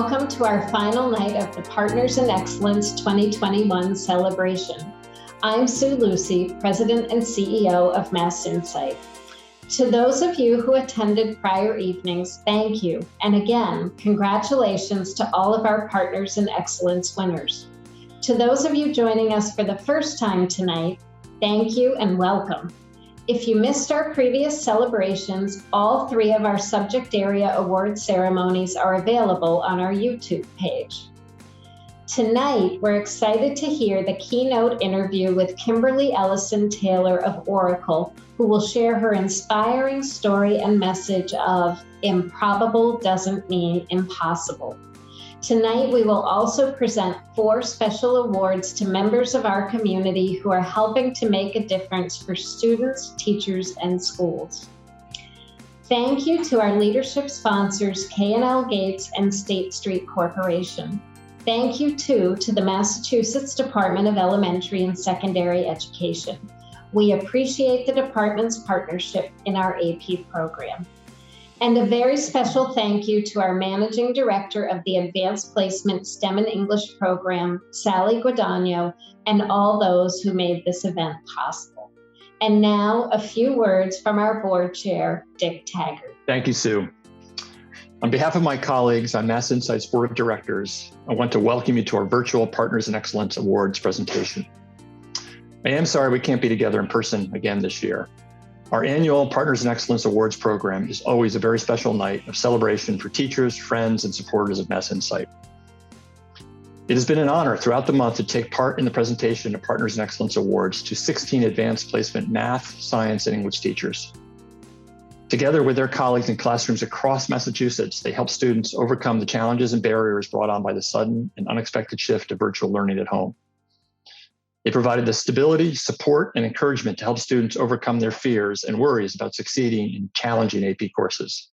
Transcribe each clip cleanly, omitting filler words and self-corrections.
welcome to our final night of the Partners in Excellence 2021 celebration. I'm Sue Lucy, President and CEO of Mass Insight. To those of you who attended prior evenings, thank you. And again, congratulations to all of our Partners in Excellence winners. To those of you joining us for the first time tonight, thank you and welcome. If you missed our previous celebrations, all 3 of our subject area award ceremonies are available on our YouTube page. Tonight, we're excited to hear the keynote interview with Kimberly Ellison-Taylor of Oracle, who will share her inspiring story and message of improbable doesn't mean impossible. Tonight, we will also present 4 special awards to members of our community who are helping to make a difference for students, teachers, and schools. Thank you to our leadership sponsors, K&L Gates and State Street Corporation. Thank you, too, to the Massachusetts Department of Elementary and Secondary Education. We appreciate the department's partnership in our AP program. And a very special thank you to our Managing Director of the Advanced Placement STEM and English program, Sally Guadagno, and all those who made this event possible. And now, a few words from our board chair, Dick Taggart. Thank you, Sue. On behalf of my colleagues on Mass Insight's Board of Directors, I want to welcome you to our virtual Partners in Excellence Awards presentation. I am sorry we can't be together in person again this year. Our annual Partners in Excellence Awards program is always a very special night of celebration for teachers, friends, and supporters of Mass Insight. It has been an honor throughout the month to take part in the presentation of Partners in Excellence Awards to 16 advanced placement math, science, and English teachers. Together with their colleagues in classrooms across Massachusetts, they help students overcome the challenges and barriers brought on by the sudden and unexpected shift to virtual learning at home. They provided the stability, support, and encouragement to help students overcome their fears and worries about succeeding in challenging AP courses.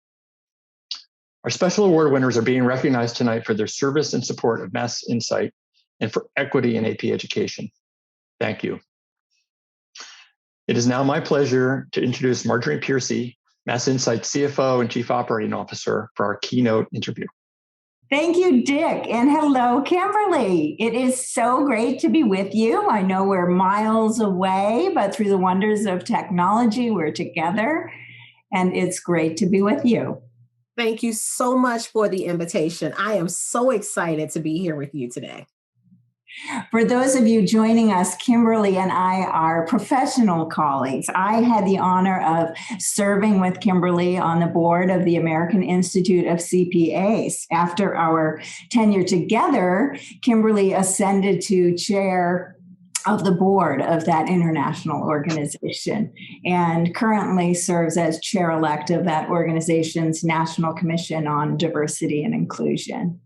Our special award winners are being recognized tonight for their service and support of Mass Insight and for equity in AP education. Thank you. It is now my pleasure to introduce Marjorie Piercy, Mass Insight CFO and Chief Operating Officer, for our keynote interview. Thank you, Dick, and hello, Kimberly. It is so great to be with you. I know we're miles away, but through the wonders of technology, we're together, and it's great to be with you. Thank you so much for the invitation. I am so excited to be here with you today. For those of you joining us, Kimberly and I are professional colleagues. I had the honor of serving with Kimberly on the board of the American Institute of CPAs. After our tenure together, Kimberly ascended to chair of the board of that international organization and currently serves as chair-elect of that organization's National Commission on Diversity and Inclusion.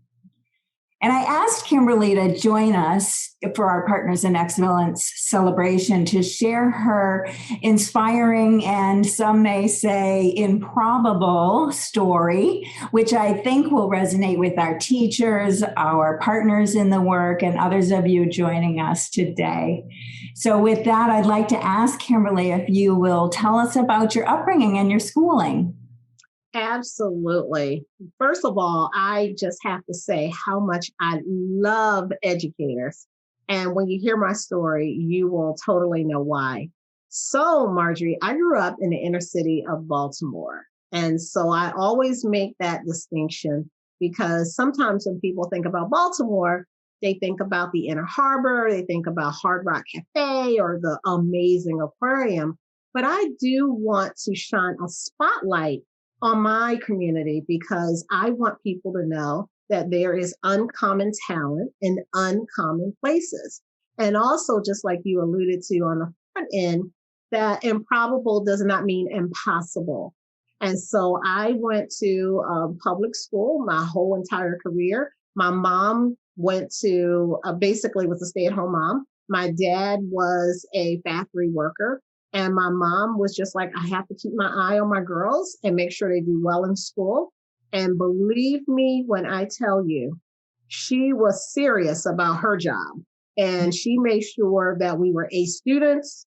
And I asked Kimberly to join us for our Partners in Excellence celebration to share her inspiring and some may say improbable story, which I think will resonate with our teachers, our partners in the work, and others of you joining us today. So with that, I'd like to ask Kimberly if you will tell us about your upbringing and your schooling. Absolutely. First of all, I just have to say how much I love educators. And when you hear my story, you will totally know why. So, Marjorie, I grew up in the inner city of Baltimore. And so I always make that distinction because sometimes when people think about Baltimore, they think about the Inner Harbor, they think about Hard Rock Cafe or the amazing aquarium. But I do want to shine a spotlight on my community because I want people to know that there is uncommon talent in uncommon places. And also, just like you alluded to on the front end, that improbable does not mean impossible. And so I went to public school my whole entire career. My mom went to, basically was a stay-at-home mom. My dad was a factory worker. And my mom was just like, I have to keep my eye on my girls and make sure they do well in school. And believe me when I tell you, she was serious about her job. And she made sure that we were A students.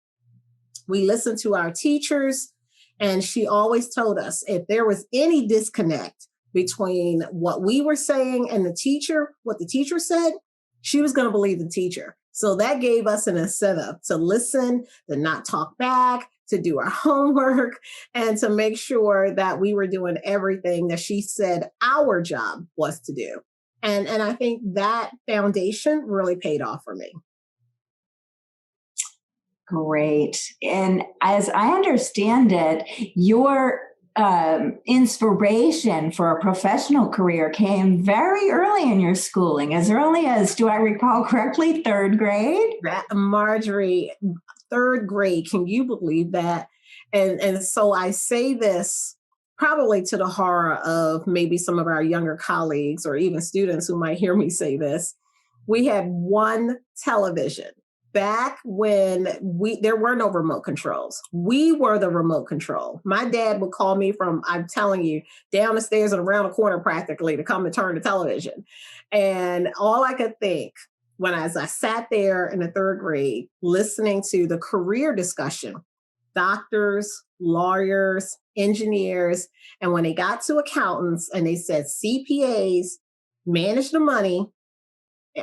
We listened to our teachers. And she always told us if there was any disconnect between what we were saying and the teacher, what the teacher said, she was going to believe the teacher. So that gave us an incentive to listen, to not talk back, to do our homework, and to make sure that we were doing everything that she said our job was to do. And I think that foundation really paid off for me. Great. And as I understand it, your inspiration for a professional career came very early in your schooling, as early as, do I recall correctly, third grade? Marjorie, third grade, can you believe that? And so I say this probably to the horror of maybe some of our younger colleagues or even students who might hear me say this. We had one television. Back when there were no remote controls. We were the remote control. My dad would call me from, I'm telling you, down the stairs and around the corner practically to come and turn the television. And all I could think as I sat there in the third grade, listening to the career discussion, doctors, lawyers, engineers, and when they got to accountants and they said CPAs manage the money,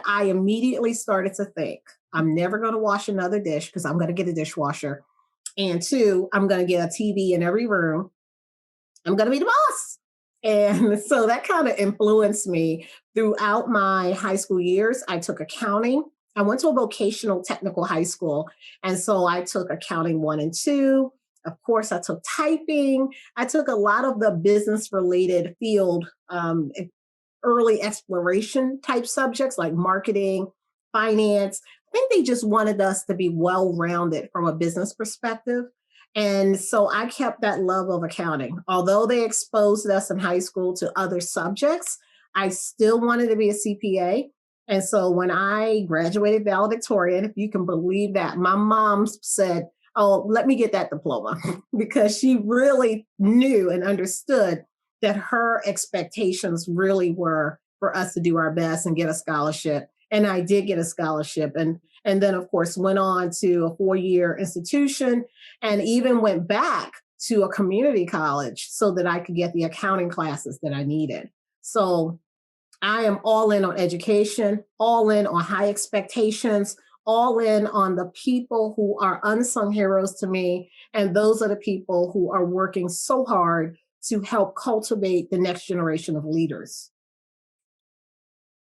I immediately started to think, I'm never going to wash another dish because I'm going to get a dishwasher. And 2, I'm going to get a TV in every room. I'm going to be the boss. And so that kind of influenced me throughout my high school years. I took accounting. I went to a vocational technical high school. And so I took accounting 1 and 2. Of course, I took typing. I took a lot of the business related field, early exploration type subjects like marketing, finance. I think they just wanted us to be well-rounded from a business perspective. And so I kept that love of accounting. Although they exposed us in high school to other subjects, I still wanted to be a CPA. And so when I graduated valedictorian, if you can believe that, my mom said, oh, let me get that diploma because she really knew and understood that her expectations really were for us to do our best and get a scholarship. And I did get a scholarship. And then, of course, went on to a 4-year institution and even went back to a community college so that I could get the accounting classes that I needed. So I am all in on education, all in on high expectations, all in on the people who are unsung heroes to me. And those are the people who are working so hard to help cultivate the next generation of leaders.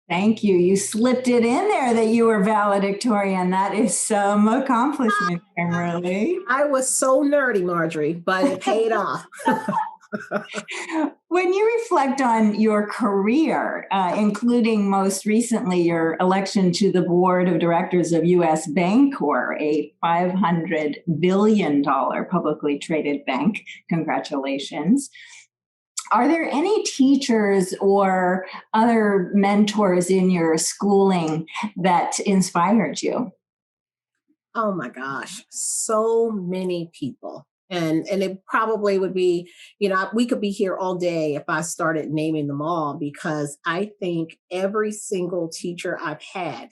Thank you. You slipped it in there that you were valedictorian. That is some accomplishment, Kimberly. I was so nerdy, Marjorie, but it paid off. When you reflect on your career, including most recently your election to the board of directors of U.S. Bancorp, a $500 billion publicly traded bank, congratulations. Are there any teachers or other mentors in your schooling that inspired you? Oh my gosh, so many people. And it probably would be, we could be here all day if I started naming them all, because I think every single teacher I've had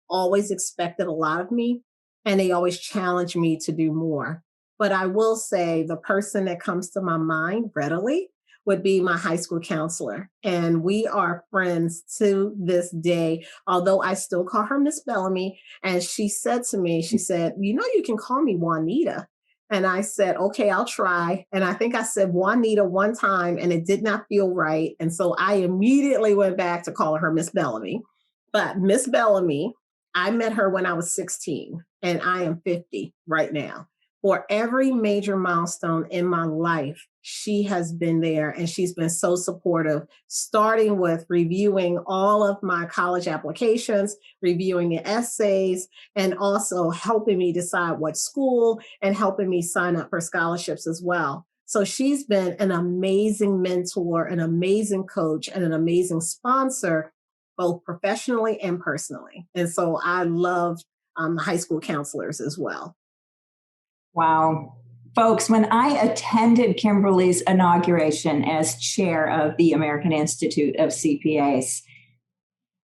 always expected a lot of me, and they always challenged me to do more. But I will say the person that comes to my mind readily would be my high school counselor. And we are friends to this day, although I still call her Miss Bellamy. And she said to me, she said, you can call me Juanita. And I said, okay, I'll try. And I think I said Juanita one time and it did not feel right. And so I immediately went back to calling her Miss Bellamy. But Miss Bellamy, I met her when I was 16 and I am 50 right now. For every major milestone in my life, she has been there and she's been so supportive, starting with reviewing all of my college applications, reviewing the essays, and also helping me decide what school and helping me sign up for scholarships as well. So she's been an amazing mentor, an amazing coach, and an amazing sponsor, both professionally and personally. And so I love high school counselors as well. Wow. Folks, when I attended Kimberly's inauguration as chair of the American Institute of CPAs,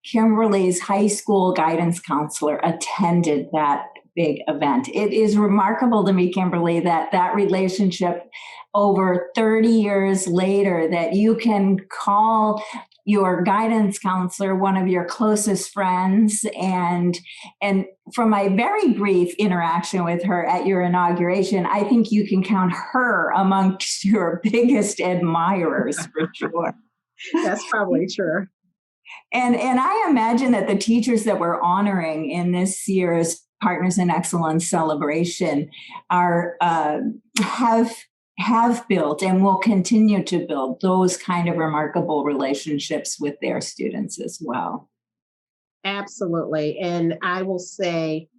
Kimberly's high school guidance counselor attended that big event. It is remarkable to me, Kimberly, that relationship over 30 years later, that you can call your guidance counselor one of your closest friends. And from my very brief interaction with her at your inauguration, I think you can count her amongst your biggest admirers for sure. That's probably true. And I imagine that the teachers that we're honoring in this year's Partners in Excellence celebration are have built and will continue to build those kind of remarkable relationships with their students as well. Absolutely. And I will say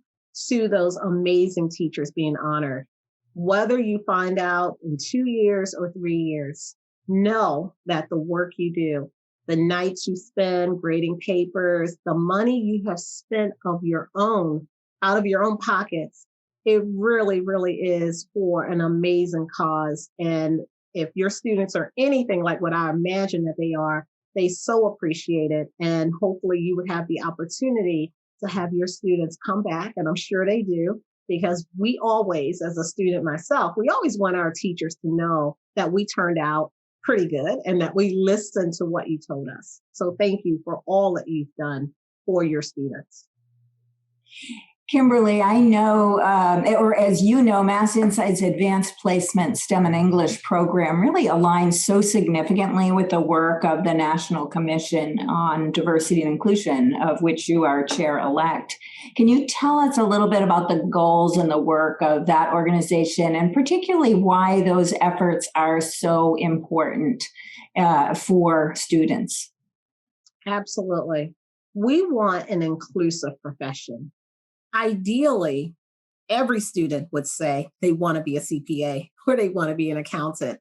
to those amazing teachers being honored, whether you find out in 2 years or 3 years, know that the work you do, the nights you spend grading papers, the money you have spent of your own, out of your own pockets, it really, really is for an amazing cause. And if your students are anything like what I imagine that they are, they so appreciate it. And hopefully you would have the opportunity to have your students come back, and I'm sure they do, because we always, as a student myself, we always want our teachers to know that we turned out pretty good and that we listened to what you told us. So thank you for all that you've done for your students. Kimberly, I know, or as you know, Mass Insight's Advanced Placement STEM and English program really aligns so significantly with the work of the National Commission on Diversity and Inclusion, of which you are chair-elect. Can you tell us a little bit about the goals and the work of that organization, and particularly why those efforts are so important for students? Absolutely. We want an inclusive profession. Ideally, every student would say they want to be a CPA or they want to be an accountant.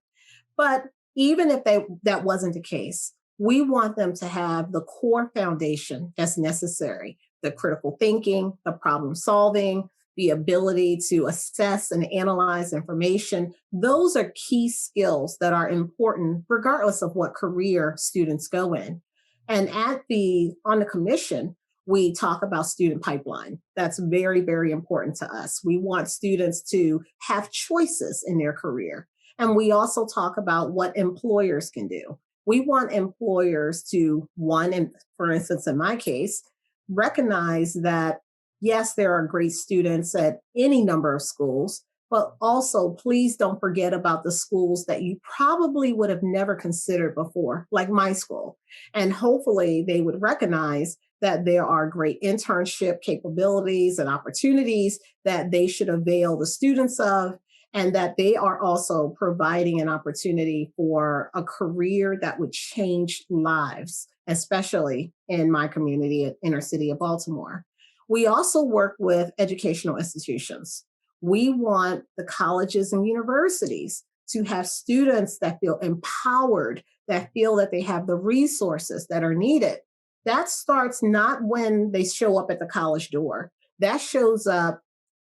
But even if that wasn't the case, we want them to have the core foundation that's necessary, the critical thinking, the problem solving, the ability to assess and analyze information. Those are key skills that are important regardless of what career students go in. And on the commission, we talk about student pipeline. That's very, very important to us. We want students to have choices in their career. And we also talk about what employers can do. We want employers to, and for instance, in my case, recognize that, yes, there are great students at any number of schools, but also please don't forget about the schools that you probably would have never considered before, like my school. And hopefully they would recognize that there are great internship capabilities and opportunities that they should avail the students of, and that they are also providing an opportunity for a career that would change lives, especially in my community, inner city of Baltimore. We also work with educational institutions. We want the colleges and universities to have students that feel empowered, that feel that they have the resources that are needed. That starts not when they show up at the college door. That shows up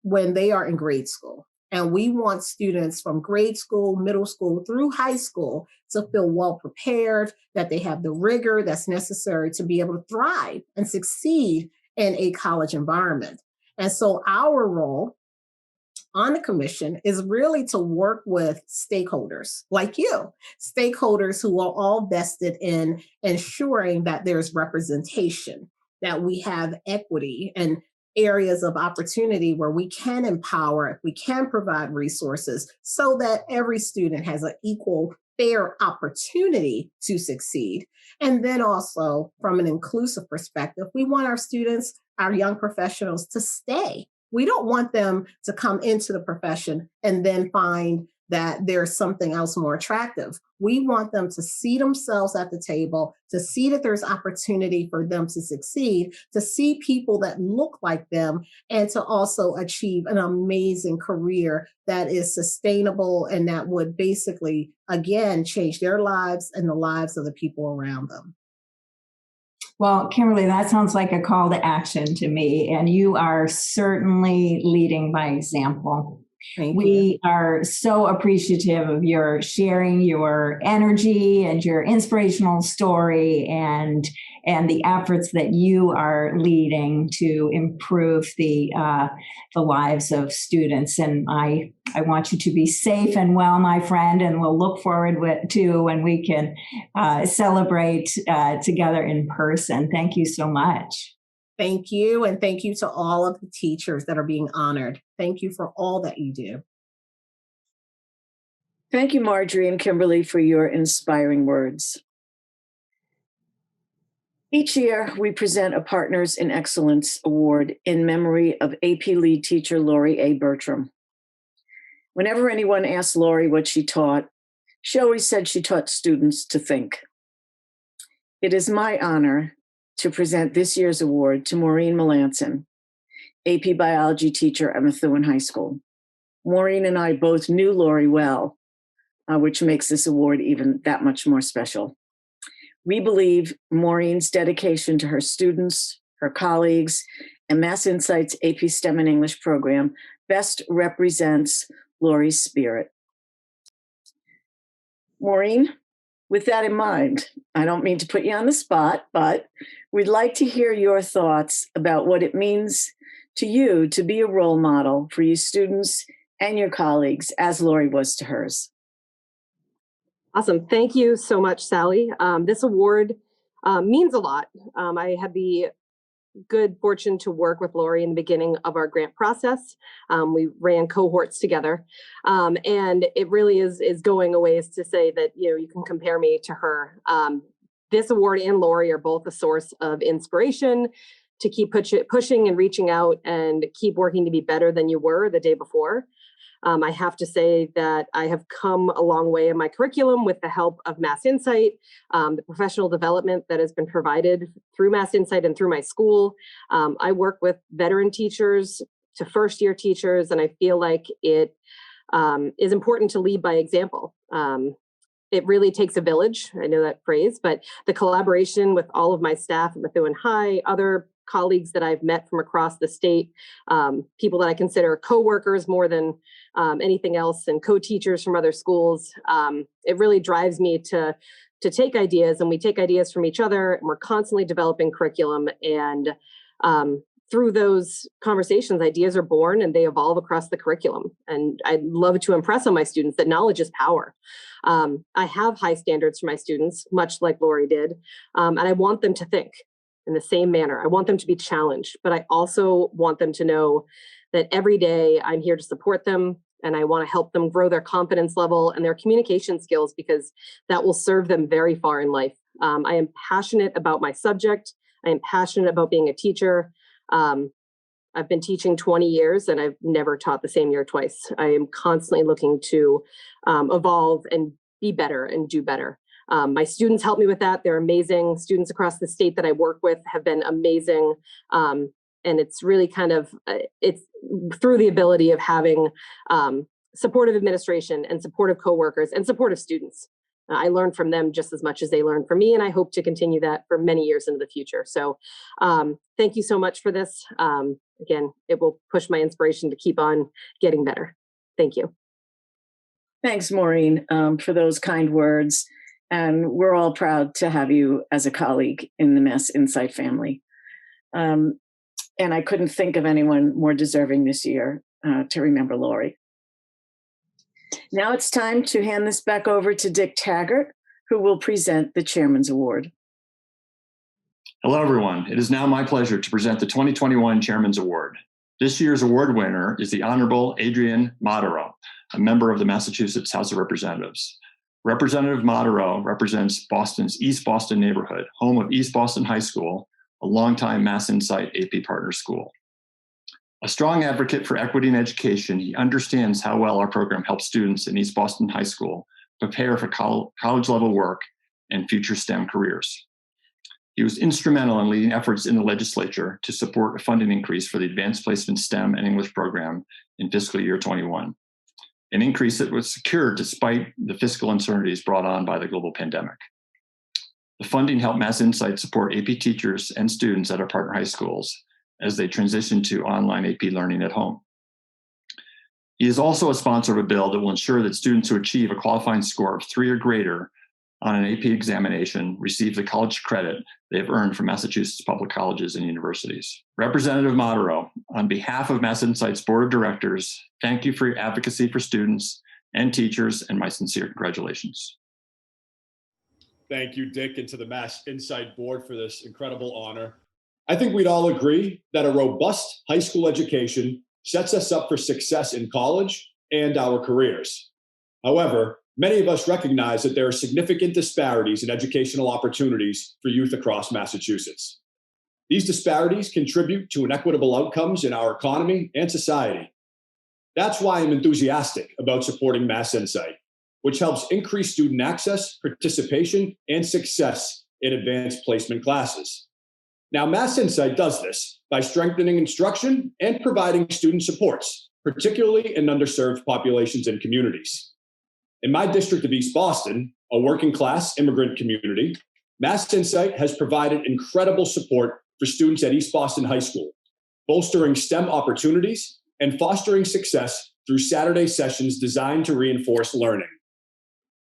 when they are in grade school. And we want students from grade school, middle school, through high school to feel well prepared, that they have the rigor that's necessary to be able to thrive and succeed in a college environment. And so our role on the commission is really to work with stakeholders like you, stakeholders who are all vested in ensuring that there's representation, that we have equity and areas of opportunity where we can empower, we can provide resources so that every student has an equal, fair opportunity to succeed. And then also from an inclusive perspective, we want our students, our young professionals to stay. We don't want them to come into the profession and then find that there's something else more attractive. We want them to see themselves at the table, to see that there's opportunity for them to succeed, to see people that look like them, and to also achieve an amazing career that is sustainable and that would basically, again, change their lives and the lives of the people around them. Well, Kimberly, that sounds like a call to action to me, and you are certainly leading by example. We are so appreciative of your sharing your energy and your inspirational story and and the efforts that you are leading to improve the lives of students. And I want you to be safe and well, my friend, and we'll look forward to when we can celebrate together in person. Thank you so much. Thank you. And thank you to all of the teachers that are being honored. Thank you for all that you do. Thank you, Marjorie and Kimberly, for your inspiring words. Each year, we present a Partners in Excellence Award in memory of AP lead teacher Lawrie A. Bertram. Whenever anyone asked Lawrie what she taught, she always said she taught students to think. It is my honor to present this year's award to Maureen Melanson, AP biology teacher at Methuen High School. Maureen and I both knew Lawrie well, which makes this award even that much more special. We believe Maureen's dedication to her students, her colleagues, and Mass Insight's AP STEM and English program best represents Lawrie's spirit. Maureen, with that in mind, I don't mean to put you on the spot, but we'd like to hear your thoughts about what it means to you to be a role model for your students and your colleagues, as Lawrie was to hers. Awesome. Thank you so much, Sally. This award means a lot. I had the good fortune to work with Lawrie in the beginning of our grant process. We ran cohorts together. And it really is going a ways to say that, you can compare me to her. This award and Lawrie are both a source of inspiration to keep pushing and reaching out and keep working to be better than you were the day before. I have to say that I have come a long way in my curriculum with the help of Mass Insight, the professional development that has been provided through Mass Insight and through my school. I work with veteran teachers to first-year teachers, and I feel like it is important to lead by example. It really takes a village. I know that phrase, but the collaboration with all of my staff at Methuen High, other colleagues that I've met from across the state, people that I consider co-workers more than anything else, and co-teachers from other schools. It really drives me to take ideas, and we take ideas from each other, and we're constantly developing curriculum. And through those conversations, ideas are born and they evolve across the curriculum. And I'd love to impress on my students that knowledge is power. I have high standards for my students, much like Lawrie did, and I want them to think in the same manner. I want them to be challenged, but I also want them to know that every day I'm here to support them, and I want to help them grow their confidence level and their communication skills, because that will serve them very far in life. I am passionate about my subject. I am passionate about being a teacher. I've been teaching 20 years and I've never taught the same year twice. I am constantly looking to evolve and be better and do better. My students help me with that. They're amazing. Students across the state that I work with have been amazing. And it's really it's through the ability of having supportive administration and supportive coworkers and supportive students. I learn from them just as much as they learn from me, and I hope to continue that for many years into the future. So thank you so much for this. Again, it will push my inspiration to keep on getting better. Thank you. Thanks, Maureen, for those kind words. And we're all proud to have you as a colleague in the Mass Insight family. And I couldn't think of anyone more deserving this year to remember Lawrie. Now it's time to hand this back over to Dick Taggart, who will present the Chairman's Award. Hello, everyone. It is now my pleasure to present the 2021 Chairman's Award. This year's award winner is the Honorable Adrian Madaro, a member of the Massachusetts House of Representatives. Representative Madaro represents Boston's East Boston neighborhood, home of East Boston High School, a longtime Mass Insight AP partner school. A strong advocate for equity in education, he understands how well our program helps students in East Boston High School prepare for college-level work and future STEM careers. He was instrumental in leading efforts in the legislature to support a funding increase for the Advanced Placement STEM and English program in fiscal year 21, an increase that was secured despite the fiscal uncertainties brought on by the global pandemic. The funding helped Mass Insight support AP teachers and students at our partner high schools as they transition to online AP learning at home. He is also a sponsor of a bill that will ensure that students who achieve a qualifying score of 3 or greater on an AP examination receive the college credit they have earned from Massachusetts public colleges and universities. Representative Madaro, on behalf of Mass Insight's Board of Directors, thank you for your advocacy for students and teachers, and my sincere congratulations. Thank you, Dick, and to the Mass Insight Board for this incredible honor. I think we'd all agree that a robust high school education sets us up for success in college and our careers. However, many of us recognize that there are significant disparities in educational opportunities for youth across Massachusetts. These disparities contribute to inequitable outcomes in our economy and society. That's why I'm enthusiastic about supporting Mass Insight, which helps increase student access, participation, and success in advanced placement classes. Now, Mass Insight does this by strengthening instruction and providing student supports, particularly in underserved populations and communities. In my district of East Boston, a working class immigrant community, Mass Insight has provided incredible support for students at East Boston High School, bolstering STEM opportunities and fostering success through Saturday sessions designed to reinforce learning.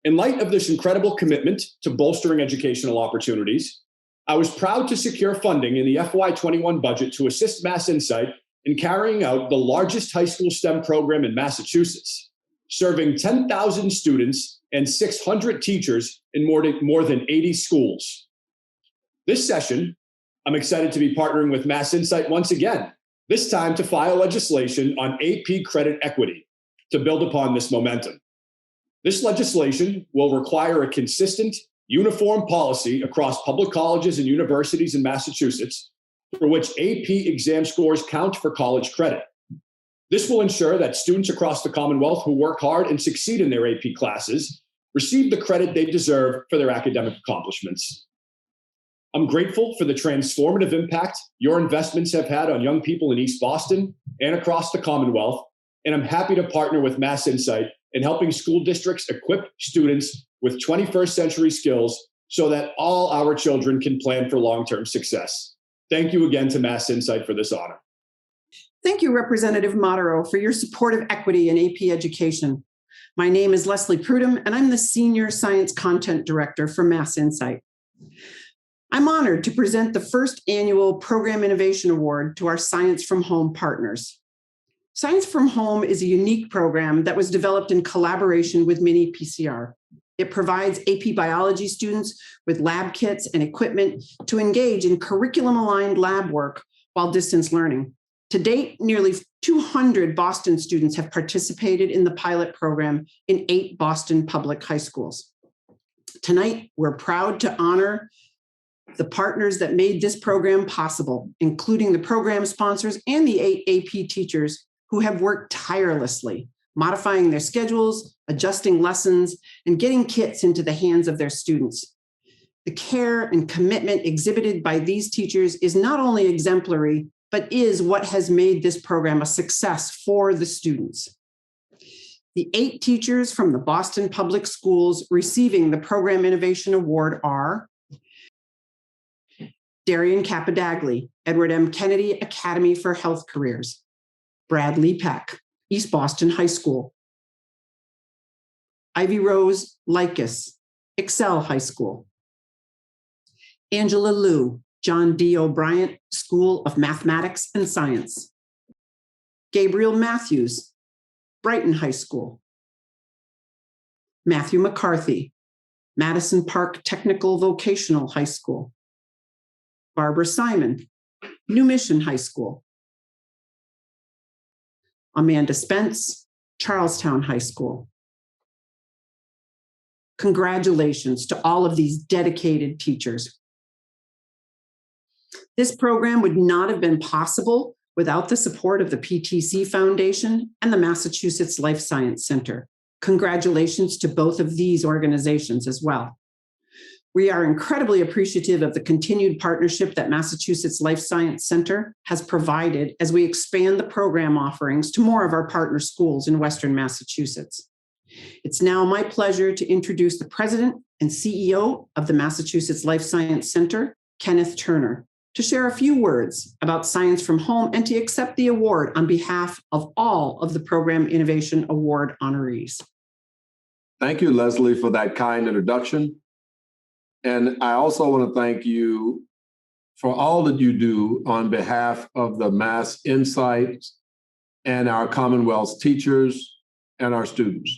In light of this incredible commitment to bolstering educational opportunities, I was proud to secure funding in the FY21 budget to assist Mass Insight in carrying out the largest high school STEM program in Massachusetts, serving 10,000 students and 600 teachers in more than 80 schools. This session, I'm excited to be partnering with Mass Insight once again, this time to file legislation on AP credit equity to build upon this momentum. This legislation will require a consistent, uniform policy across public colleges and universities in Massachusetts for which AP exam scores count for college credit. This will ensure that students across the Commonwealth who work hard and succeed in their AP classes receive the credit they deserve for their academic accomplishments. I'm grateful for the transformative impact your investments have had on young people in East Boston and across the Commonwealth, and I'm happy to partner with Mass Insight in helping school districts equip students with 21st century skills so that all our children can plan for long-term success. Thank you again to Mass Insight for this honor. Thank you, Representative Madaro, for your support of equity in AP education. My name is Leslie Prudhomme, and I'm the Senior Science Content Director for Mass Insight. I'm honored to present the first annual Program Innovation Award to our Science from Home partners. Science from Home is a unique program that was developed in collaboration with Mini PCR. It provides AP biology students with lab kits and equipment to engage in curriculum-aligned lab work while distance learning. To date, nearly 200 Boston students have participated in the pilot program in 8 Boston public high schools. Tonight, we're proud to honor the partners that made this program possible, including the program sponsors and the 8 AP teachers who have worked tirelessly, modifying their schedules, adjusting lessons, and getting kits into the hands of their students. The care and commitment exhibited by these teachers is not only exemplary, but is what has made this program a success for the students. The 8 teachers from the Boston Public Schools receiving the Program Innovation Award are Derian Capodagli, Edward M. Kennedy Academy for Health Careers; Bradley Peck, East Boston High School; Ivy Rose Likas, Excel High School; Angela Liu, John D. O'Brien School of Mathematics and Science; Gabriel Matthews, Brighton High School; Matthew McCarthy, Madison Park Technical Vocational High School; Barbara Simon, New Mission High School; Amanda Spence, Charlestown High School. Congratulations to all of these dedicated teachers. This program would not have been possible without the support of the PTC Foundation and the Massachusetts Life Science Center. Congratulations to both of these organizations as well. We are incredibly appreciative of the continued partnership that Massachusetts Life Science Center has provided as we expand the program offerings to more of our partner schools in Western Massachusetts. It's now my pleasure to introduce the President and CEO of the Massachusetts Life Science Center, Kenneth Turner, to share a few words about Science from Home and to accept the award on behalf of all of the Program Innovation Award honorees. Thank you, Leslie, for that kind introduction. And I also want to thank you for all that you do on behalf of the Mass Insight and our Commonwealth teachers and our students.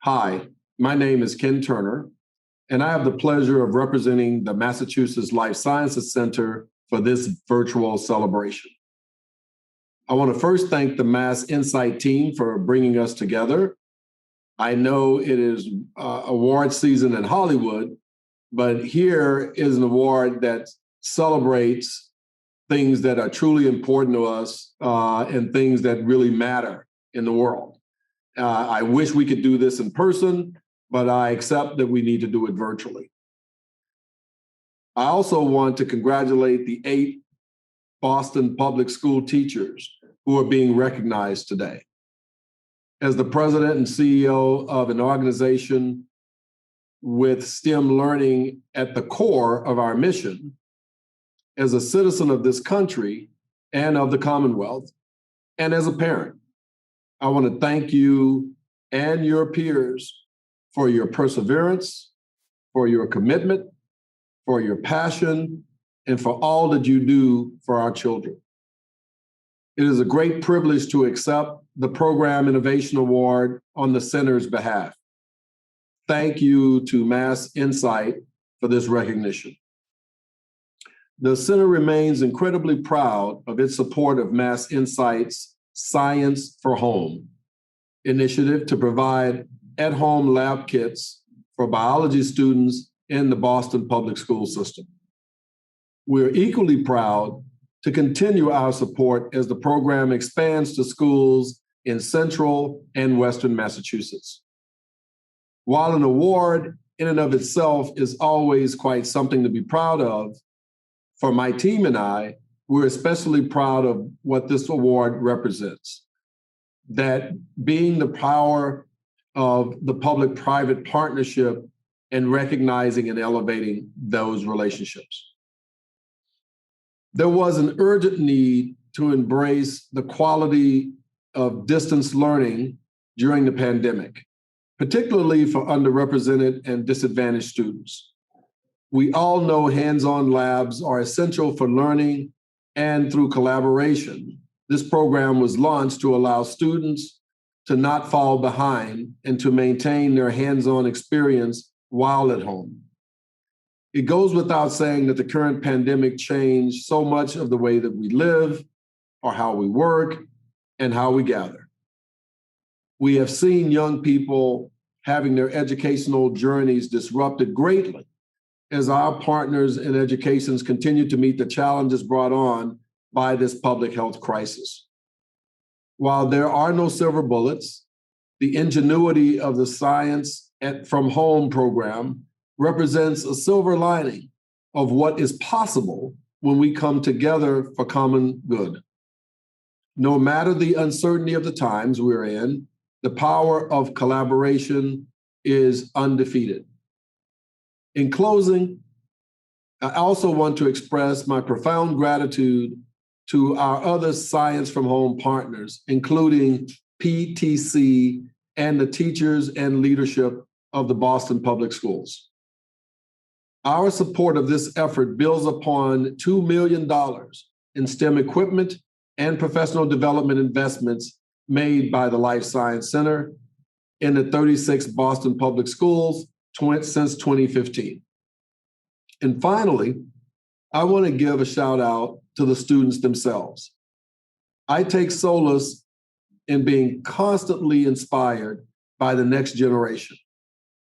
Hi, my name is Ken Turner, and I have the pleasure of representing the Massachusetts Life Sciences Center for this virtual celebration. I want to first thank the Mass Insight team for bringing us together. I know it is award season in Hollywood, but here is an award that celebrates things that are truly important to us and things that really matter in the world. I wish we could do this in person, but I accept that we need to do it virtually. I also want to congratulate the 8 Boston public school teachers who are being recognized today. As the president and CEO of an organization with STEM learning at the core of our mission, as a citizen of this country and of the Commonwealth, and as a parent, I want to thank you and your peers for your perseverance, for your commitment, for your passion, and for all that you do for our children. It is a great privilege to accept the Program Innovation Award on the center's behalf. Thank you to Mass Insight for this recognition. The center remains incredibly proud of its support of Mass Insight's Science for Home initiative to provide at-home lab kits for biology students in the Boston public school system. We're equally proud to continue our support as the program expands to schools in Central and Western Massachusetts. While an award in and of itself is always quite something to be proud of, for my team and I, we're especially proud of what this award represents. That being the power of the public-private partnership and recognizing and elevating those relationships. There was an urgent need to embrace the quality of distance learning during the pandemic, particularly for underrepresented and disadvantaged students. We all know hands-on labs are essential for learning, and through collaboration, this program was launched to allow students to not fall behind and to maintain their hands-on experience while at home. It goes without saying that the current pandemic changed so much of the way that we live, or how we work, and how we gather. We have seen young people having their educational journeys disrupted greatly as our partners in education continue to meet the challenges brought on by this public health crisis. While there are no silver bullets, the ingenuity of the Science from Home program represents a silver lining of what is possible when we come together for common good. No matter the uncertainty of the times we're in, the power of collaboration is undefeated. In closing, I also want to express my profound gratitude to our other Science from Home partners, including PTC and the teachers and leadership of the Boston Public Schools. Our support of this effort builds upon $2 million in STEM equipment and professional development investments made by the Life Science Center in the 36 Boston Public Schools since 2015. And finally, I want to give a shout out to the students themselves. I take solace in being constantly inspired by the next generation.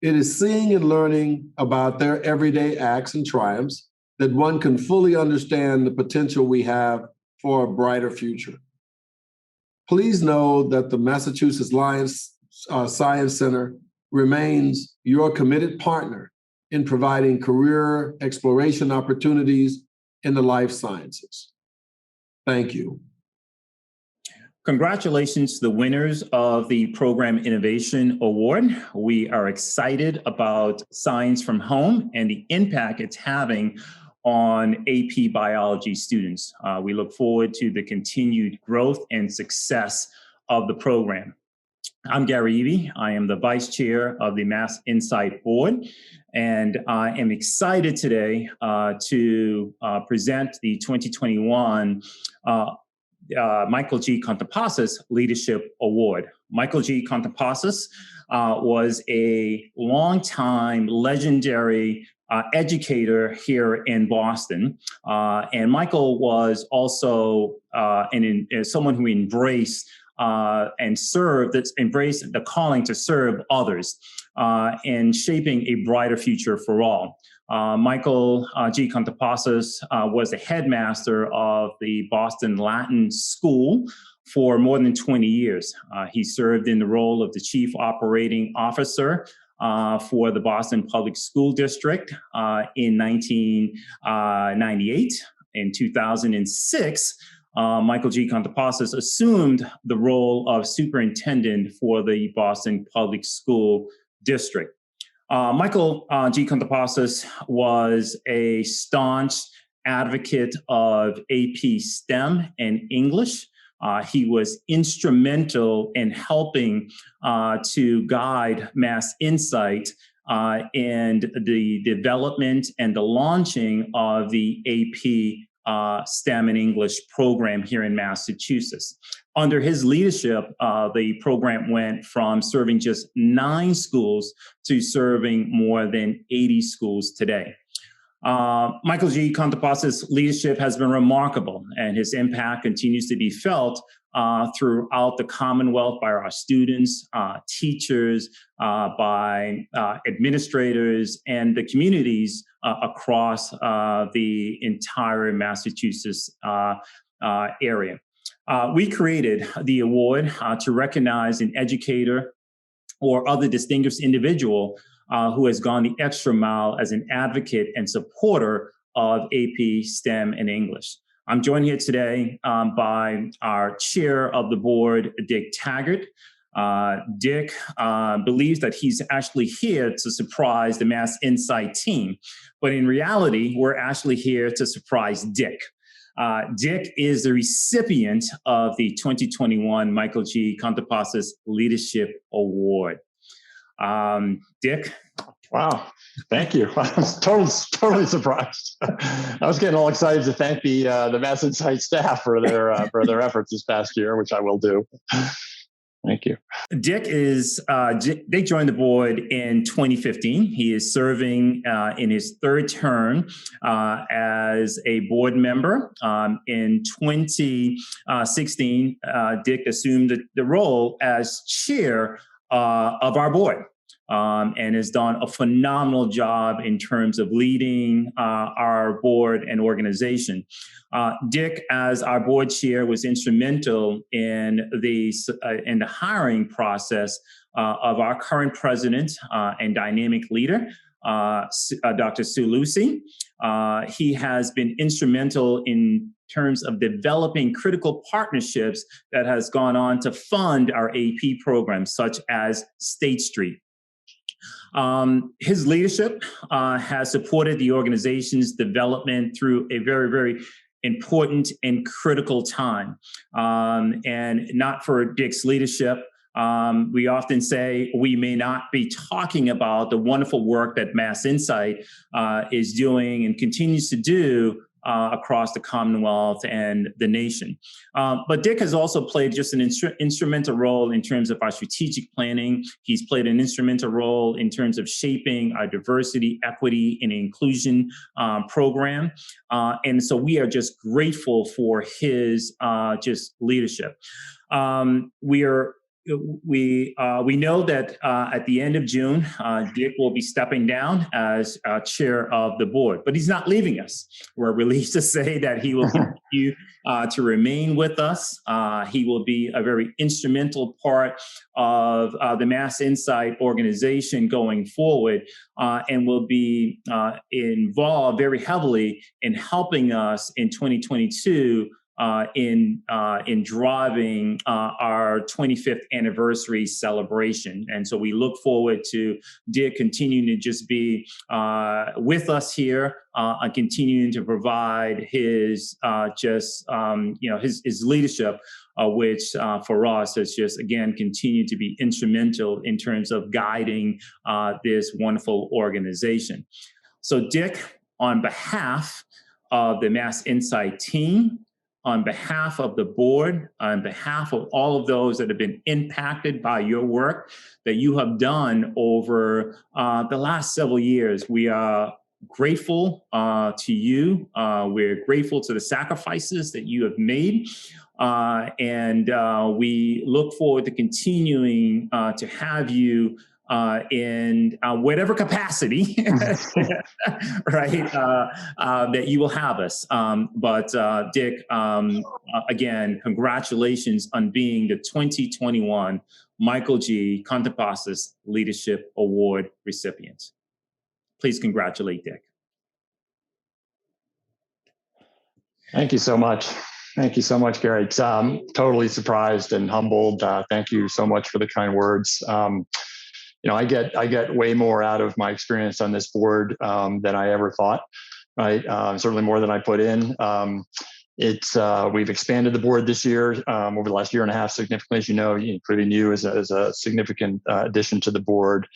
It is seeing and learning about their everyday acts and triumphs that one can fully understand the potential we have for a brighter future. Please know that the Massachusetts Science Center remains your committed partner in providing career exploration opportunities in the life sciences. Thank you. Congratulations to the winners of the Program Innovation Award. We are excited about Science from Home and the impact it's having on AP biology students. We look forward to the continued growth and success of the program. I'm Gary Eby. I am the Vice Chair of the Mass Insight Board, and I am excited today to present the 2021 Michael G. Contesis Leadership Award. Michael G. Contesis was a longtime legendary educator here in Boston. And Michael was also someone who embraced and embraced the calling to serve others and shaping a brighter future for all. Michael G. Contesis was the headmaster of the Boston Latin School for more than 20 years. He served in the role of the Chief Operating Officer for the Boston Public School District in 1998. In 2006, Michael G. Contesis assumed the role of superintendent for the Boston Public School District. Michael G. Contesis was a staunch advocate of AP STEM and English. He was instrumental in helping to guide Mass Insight and the development and the launching of the AP STEM and English program here in Massachusetts. Under his leadership, the program went from serving just 9 schools to serving more than 80 schools today. Michael G. Contesis' leadership has been remarkable, and his impact continues to be felt throughout the Commonwealth by our students, teachers, by administrators, and the communities across the entire Massachusetts area. We created the award to recognize an educator or other distinguished individual who has gone the extra mile as an advocate and supporter of AP, STEM, and English. I'm joined here today by our chair of the board, Dick Taggart. Dick believes that he's actually here to surprise the Mass Insight team, but in reality, we're actually here to surprise Dick. Dick is the recipient of the 2021 Michael G. Contesis Leadership Award. Dick? Wow, thank you. I was totally surprised. I was getting all excited to thank the Mass Insight staff for their efforts this past year, which I will do. Thank you. Dick joined the board in 2015. He is serving in his 3rd term as a board member. In 2016, Dick assumed the role as chair of our board. And has done a phenomenal job in terms of leading our board and organization. Dick, as our board chair, was instrumental in the hiring process of our current president and dynamic leader, Dr. Sue Lucy. He has been instrumental in terms of developing critical partnerships that has gone on to fund our AP programs, such as State Street. His leadership has supported the organization's development through a very, very important and critical time. And not for Dick's leadership, we often say we may not be talking about the wonderful work that Mass Insight is doing and continues to do across the Commonwealth and the nation. But Dick has also played just an instrumental role in terms of our strategic planning. He's played an instrumental role in terms of shaping our diversity, equity, and inclusion program. And so we are just grateful for his just leadership. We know that at the end of June, Dick will be stepping down as chair of the board, but he's not leaving us. We're relieved to say that he will continue to remain with us. He will be a very instrumental part of the Mass Insight organization going forward, and will be involved very heavily in helping us in 2022 in driving our 25th anniversary celebration. And so we look forward to Dick continuing to just be with us here and continuing to provide his his leadership which for us has just, again, continued to be instrumental in terms of guiding this wonderful organization. So Dick, on behalf of the Mass Insight team, on behalf of the board, on behalf of all of those that have been impacted by your work that you have done over the last several years, we are grateful to you. We're grateful to the sacrifices that you have made. And we look forward to continuing to have you in whatever capacity, right, that you will have us. But Dick, again, congratulations on being the 2021 Michael G. Contesis Leadership Award recipient. Please congratulate Dick. Thank you so much. Thank you so much, Gary. Totally surprised and humbled. Thank you so much for the kind words. I get way more out of my experience on this board than I ever thought, right? Certainly more than I put in. We've expanded the board this year over the last year and a half significantly, as you know, including you as a significant addition to the board.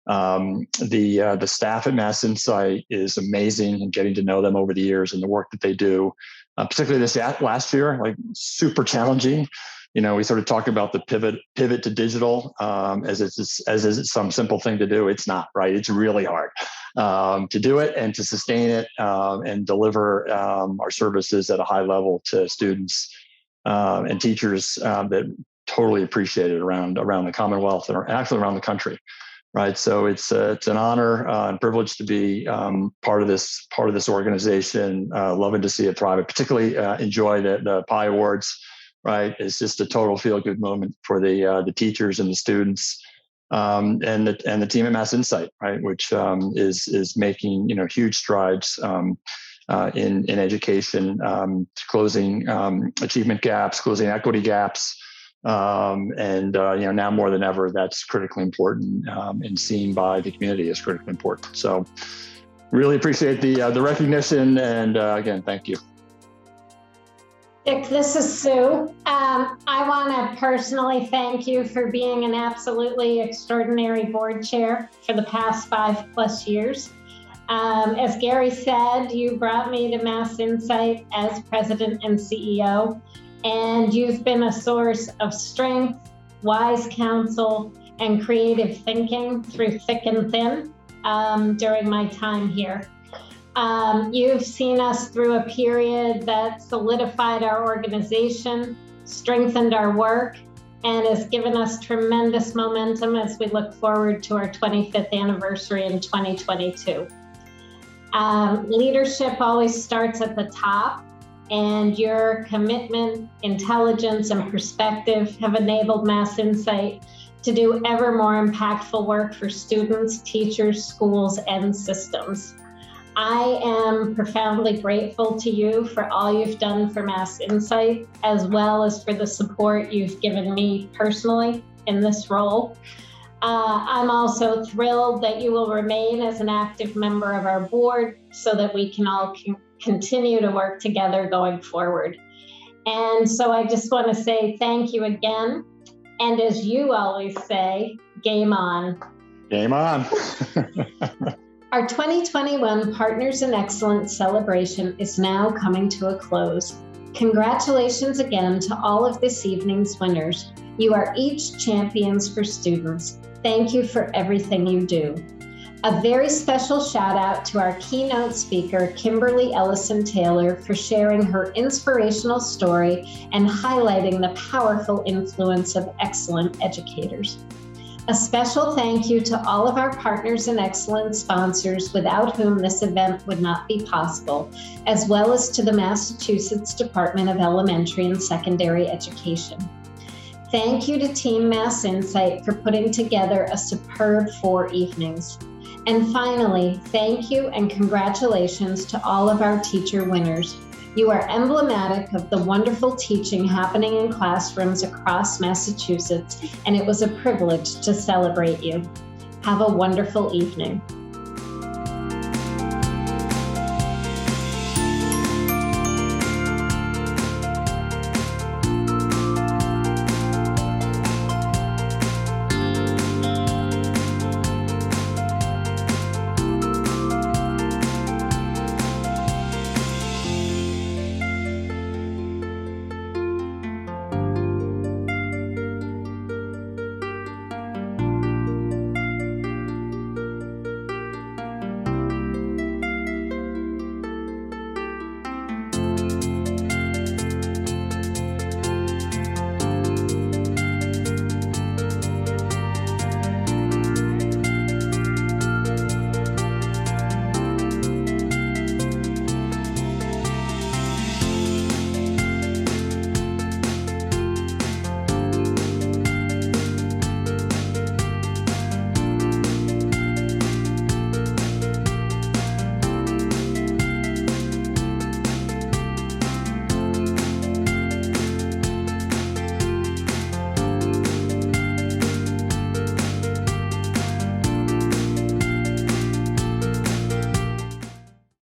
The staff at Mass Insight is amazing, and getting to know them over the years and the work that they do, particularly this last year, like super challenging. We sort of talk about the pivot to digital as it's some simple thing to do. It's not, right? It's really hard to do it and to sustain it and deliver our services at a high level to students and teachers that totally appreciate it around the Commonwealth and actually around the country, right? So it's an honor and privilege to be part of this organization. Loving to see it thrive. I particularly enjoy the PI Awards. Right, it's just a total feel-good moment for the teachers and the students, and the team at Mass Insight, right, which is making huge strides in education, closing achievement gaps, closing equity gaps, and now more than ever, that's critically important, and seen by the community as critically important. So, really appreciate the recognition, and again, thank you. Dick, this is Sue. I want to personally thank you for being an absolutely extraordinary board chair for the past 5+ years. As Gary said, you brought me to Mass Insight as president and CEO, and you've been a source of strength, wise counsel, and creative thinking through thick and thin during my time here. You've seen us through a period that solidified our organization, strengthened our work, and has given us tremendous momentum as we look forward to our 25th anniversary in 2022. Leadership always starts at the top, and your commitment, intelligence, and perspective have enabled Mass Insight to do ever more impactful work for students, teachers, schools, and systems. I am profoundly grateful to you for all you've done for Mass Insight, as well as for the support you've given me personally in this role. I'm also thrilled that you will remain as an active member of our board so that we can all continue to work together going forward. And so I just want to say thank you again. And as you always say, game on. Game on. Our 2021 Partners in Excellence celebration is now coming to a close. Congratulations again to all of this evening's winners. You are each champions for students. Thank you for everything you do. A very special shout out to our keynote speaker, Kimberly Ellison-Taylor, for sharing her inspirational story and highlighting the powerful influence of excellent educators. A special thank you to all of our Partners in Excellence sponsors, without whom this event would not be possible, as well as to the Massachusetts Department of Elementary and Secondary Education. Thank you to Team Mass Insight for putting together a superb 4 evenings. And finally, thank you and congratulations to all of our teacher winners. You are emblematic of the wonderful teaching happening in classrooms across Massachusetts, and it was a privilege to celebrate you. Have a wonderful evening.